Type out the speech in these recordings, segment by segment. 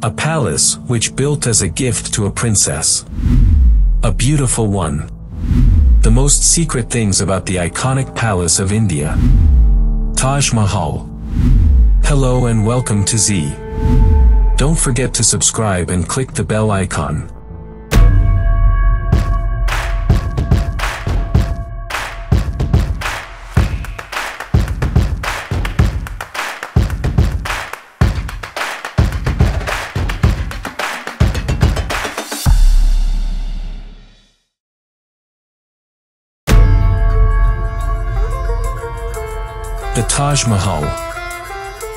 A palace which built as a gift to a princess. A beautiful one. The most secret things about the iconic palace of India. Taj Mahal. Hello and welcome to Z. Don't forget to subscribe and click the bell icon. The Taj Mahal.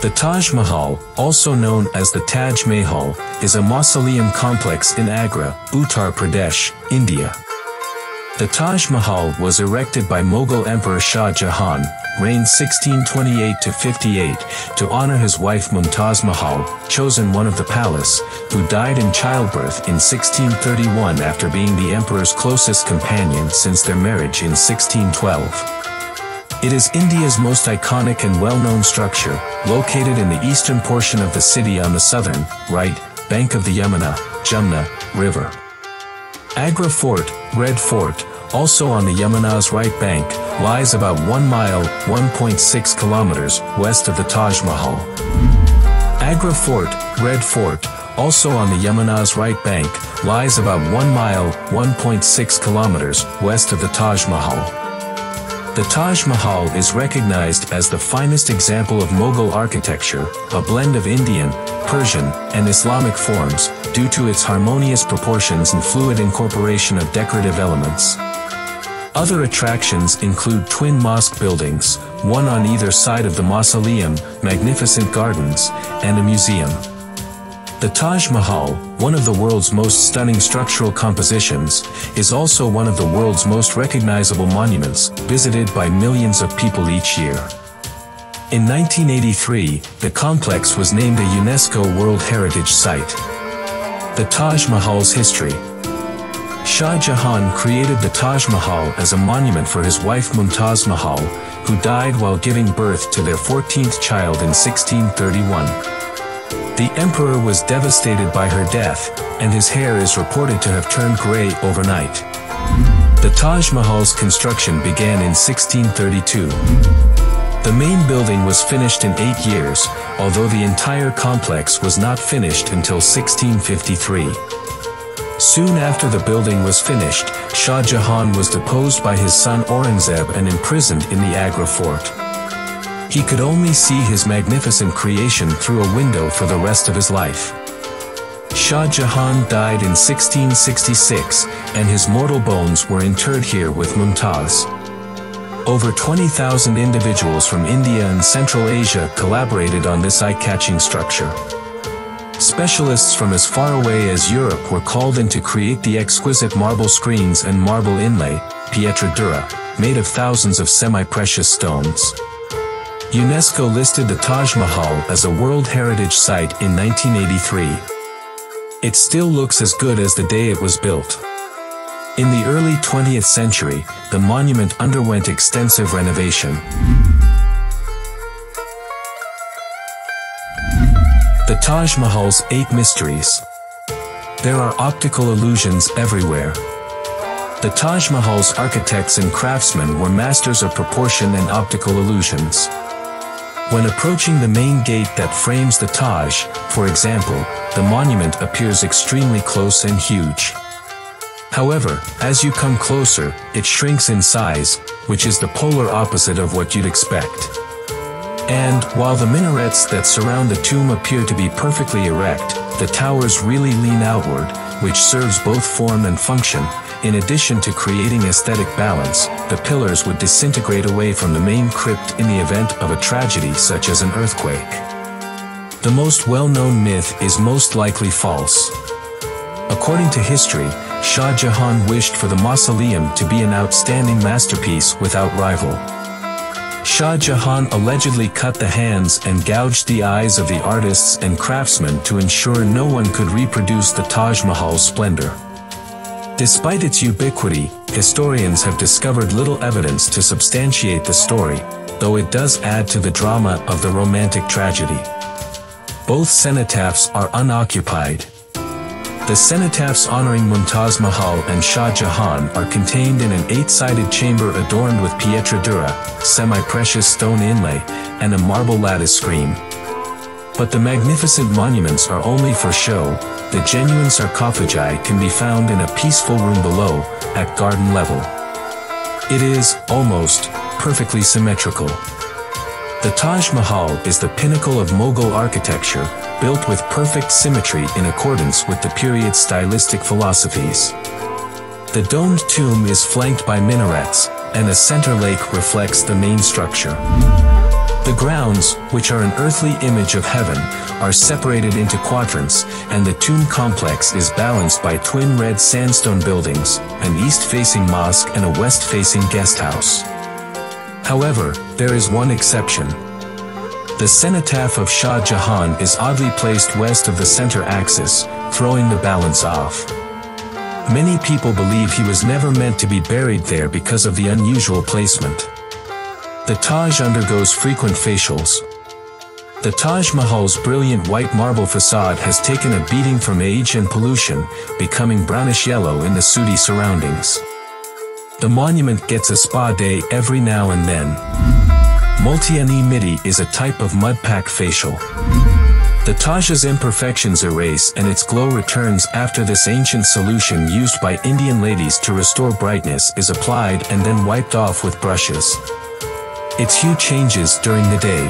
The Taj Mahal, also known as the Taj Mahal, is a mausoleum complex in Agra, Uttar Pradesh, India. The Taj Mahal was erected by Mughal Emperor Shah Jahan, reigned 1628–58, to honor his wife Mumtaz Mahal, chosen one of the palace, who died in childbirth in 1631 after being the emperor's closest companion since their marriage in 1612. It is India's most iconic and well-known structure, located in the eastern portion of the city on the southern, right, bank of the Yamuna River. Agra Fort, Red Fort, also on the Yamuna's right bank, lies about 1 mile, 1.6 kilometers, west of the Taj Mahal. Agra Fort, Red Fort, also on the Yamuna's right bank, lies about 1 mile, 1.6 kilometers, west of the Taj Mahal. The Taj Mahal is recognized as the finest example of Mughal architecture, a blend of Indian, Persian, and Islamic forms, due to its harmonious proportions and fluid incorporation of decorative elements. Other attractions include twin mosque buildings, one on either side of the mausoleum, magnificent gardens, and a museum. The Taj Mahal, one of the world's most stunning structural compositions, is also one of the world's most recognizable monuments, visited by millions of people each year. In 1983, the complex was named a UNESCO World Heritage Site. The Taj Mahal's history. Shah Jahan created the Taj Mahal as a monument for his wife Mumtaz Mahal, who died while giving birth to their 14th child in 1631. The emperor was devastated by her death, and his hair is reported to have turned gray overnight. The Taj Mahal's construction began in 1632. The main building was finished in 8 years, although the entire complex was not finished until 1653. Soon after the building was finished, Shah Jahan was deposed by his son Aurangzeb and imprisoned in the Agra fort. He could only see his magnificent creation through a window for the rest of his life. Shah Jahan died in 1666, and his mortal bones were interred here with Mumtaz. Over 20,000 individuals from India and Central Asia collaborated on this eye-catching structure. Specialists from as far away as Europe were called in to create the exquisite marble screens and marble inlay, pietra dura, made of thousands of semi-precious stones. UNESCO listed the Taj Mahal as a World Heritage Site in 1983. It still looks as good as the day it was built. In the early 20th century, the monument underwent extensive renovation. The Taj Mahal's 8 mysteries. There are optical illusions everywhere. The Taj Mahal's architects and craftsmen were masters of proportion and optical illusions. When approaching the main gate that frames the Taj, for example, the monument appears extremely close and huge. However, as you come closer, it shrinks in size, which is the polar opposite of what you'd expect. And, while the minarets that surround the tomb appear to be perfectly erect, the towers really lean outward, which serves both form and function. In addition to creating aesthetic balance, the pillars would disintegrate away from the main crypt in the event of a tragedy such as an earthquake. The most well-known myth is most likely false. According to history, Shah Jahan wished for the mausoleum to be an outstanding masterpiece without rival. Shah Jahan allegedly cut the hands and gouged the eyes of the artists and craftsmen to ensure no one could reproduce the Taj Mahal's splendor. Despite its ubiquity, historians have discovered little evidence to substantiate the story, though it does add to the drama of the romantic tragedy. Both cenotaphs are unoccupied. The cenotaphs honoring Mumtaz Mahal and Shah Jahan are contained in an 8-sided chamber adorned with pietra dura, semi-precious stone inlay, and a marble lattice screen. But the magnificent monuments are only for show. The genuine sarcophagi can be found in a peaceful room below, at garden level. It is, almost, perfectly symmetrical. The Taj Mahal is the pinnacle of Mughal architecture, built with perfect symmetry in accordance with the period's stylistic philosophies. The domed tomb is flanked by minarets, and a center lake reflects the main structure. The grounds, which are an earthly image of heaven, are separated into quadrants, and the tomb complex is balanced by twin red sandstone buildings, an east-facing mosque and a west-facing guest house. However, there is one exception. The cenotaph of Shah Jahan is oddly placed west of the center axis, throwing the balance off. Many people believe he was never meant to be buried there because of the unusual placement. The Taj undergoes frequent facials. The Taj Mahal's brilliant white marble facade has taken a beating from age and pollution, becoming brownish yellow in the sooty surroundings. The monument gets a spa day every now and then. Multi-Midi is a type of mud pack facial. The Taj's imperfections erase and its glow returns after this ancient solution used by Indian ladies to restore brightness is applied and then wiped off with brushes. Its hue changes during the day.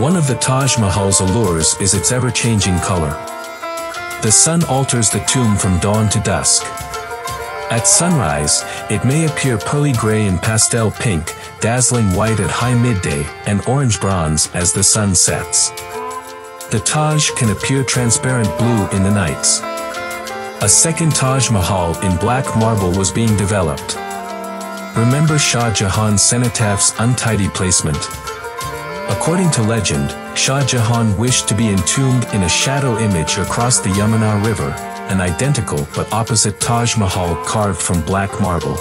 One of the Taj Mahal's allures is its ever-changing color. The sun alters the tomb from dawn to dusk. At sunrise, it may appear pearly gray and pastel pink, dazzling white at high midday, and orange bronze as the sun sets. The Taj can appear transparent blue in the nights. A second Taj Mahal in black marble was being developed. Remember Shah Jahan's cenotaph's untidy placement? According to legend, Shah Jahan wished to be entombed in a shadow image across the Yamuna River, an identical but opposite Taj Mahal carved from black marble.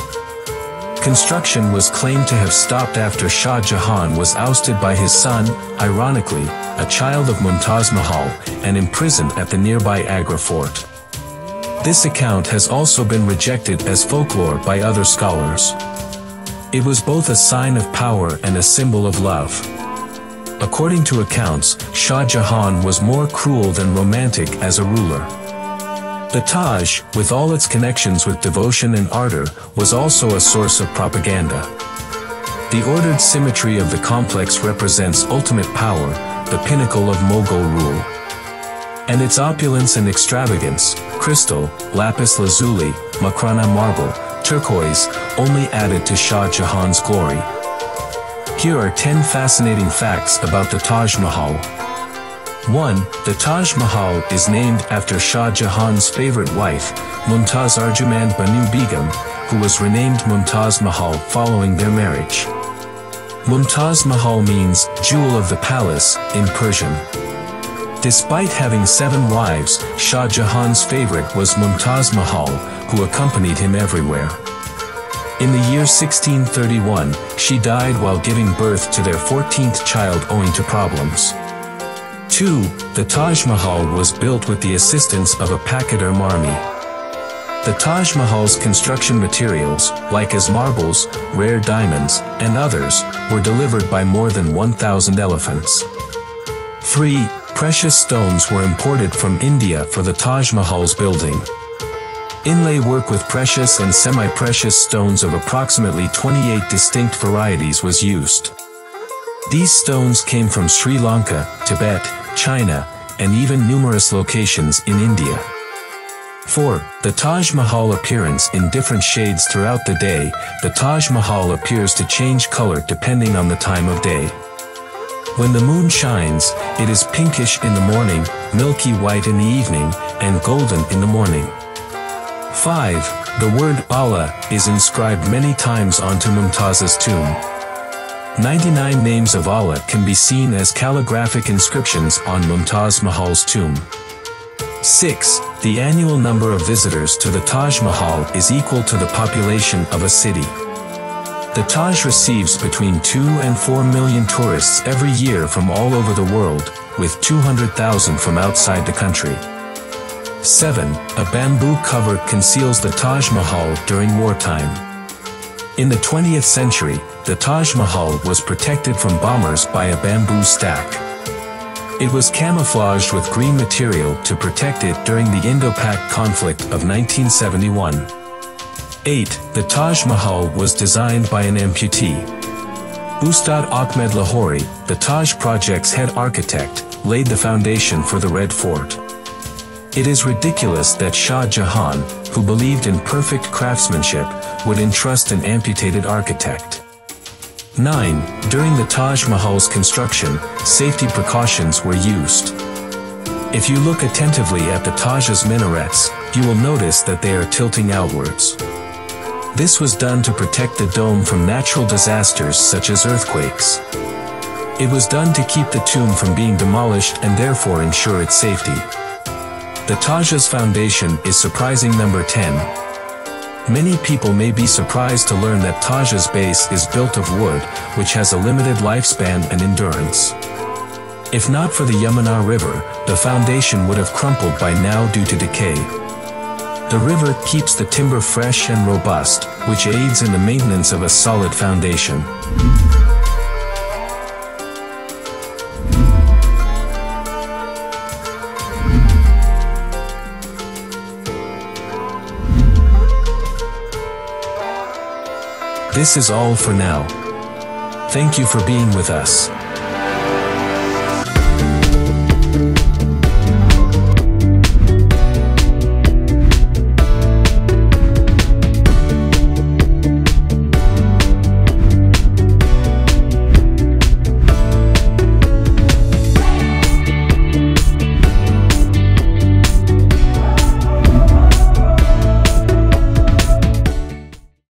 Construction was claimed to have stopped after Shah Jahan was ousted by his son, ironically, a child of Mumtaz Mahal, and imprisoned at the nearby Agra fort. This account has also been rejected as folklore by other scholars. It was both a sign of power and a symbol of love. According to accounts, Shah Jahan was more cruel than romantic as a ruler. The Taj, with all its connections with devotion and ardor, was also a source of propaganda. The ordered symmetry of the complex represents ultimate power, the pinnacle of Mughal rule. And its opulence and extravagance, crystal, lapis lazuli, Makrana marble, turquoise, only added to Shah Jahan's glory. Here are 10 fascinating facts about the Taj Mahal. 1. The Taj Mahal is named after Shah Jahan's favorite wife, Mumtaz Arjuman Banu Begum, who was renamed Mumtaz Mahal following their marriage. Mumtaz Mahal means jewel of the palace in Persian. Despite having 7 wives, Shah Jahan's favorite was Mumtaz Mahal, who accompanied him everywhere. In the year 1631, she died while giving birth to their 14th child owing to problems. 2. The Taj Mahal was built with the assistance of a pachyderm army. The Taj Mahal's construction materials, like as marbles, rare diamonds, and others, were delivered by more than 1,000 elephants. 3. Precious stones were imported from India for the Taj Mahal's building. Inlay work with precious and semi-precious stones of approximately 28 distinct varieties was used. These stones came from Sri Lanka, Tibet, China, and even numerous locations in India. 4. The Taj Mahal appearance in different shades throughout the day. The Taj Mahal appears to change color depending on the time of day. When the moon shines, it is pinkish in the morning, milky white in the evening, and golden in the morning. 5. The word Allah is inscribed many times onto Mumtaz's tomb. 99 names of Allah can be seen as calligraphic inscriptions on Mumtaz Mahal's tomb. 6. The annual number of visitors to the Taj Mahal is equal to the population of a city. The Taj receives between 2 and 4 million tourists every year from all over the world, with 200,000 from outside the country. 7. A bamboo cover conceals the Taj Mahal during wartime. In the 20th century, the Taj Mahal was protected from bombers by a bamboo stack. It was camouflaged with green material to protect it during the Indo-Pak conflict of 1971. 8. The Taj Mahal was designed by an amputee. Ustad Ahmed Lahori, the Taj project's head architect, laid the foundation for the Red Fort. It is ridiculous that Shah Jahan, who believed in perfect craftsmanship, would entrust an amputated architect. 9. During the Taj Mahal's construction, safety precautions were used. If you look attentively at the Taj's minarets, you will notice that they are tilting outwards. This was done to protect the dome from natural disasters such as earthquakes. It was done to keep the tomb from being demolished and therefore ensure its safety. The Taj's foundation is surprising number 10. Many people may be surprised to learn that Taj's base is built of wood, which has a limited lifespan and endurance. If not for the Yamuna River, the foundation would have crumpled by now due to decay. The river keeps the timber fresh and robust, which aids in the maintenance of a solid foundation. This is all for now. Thank you for being with us.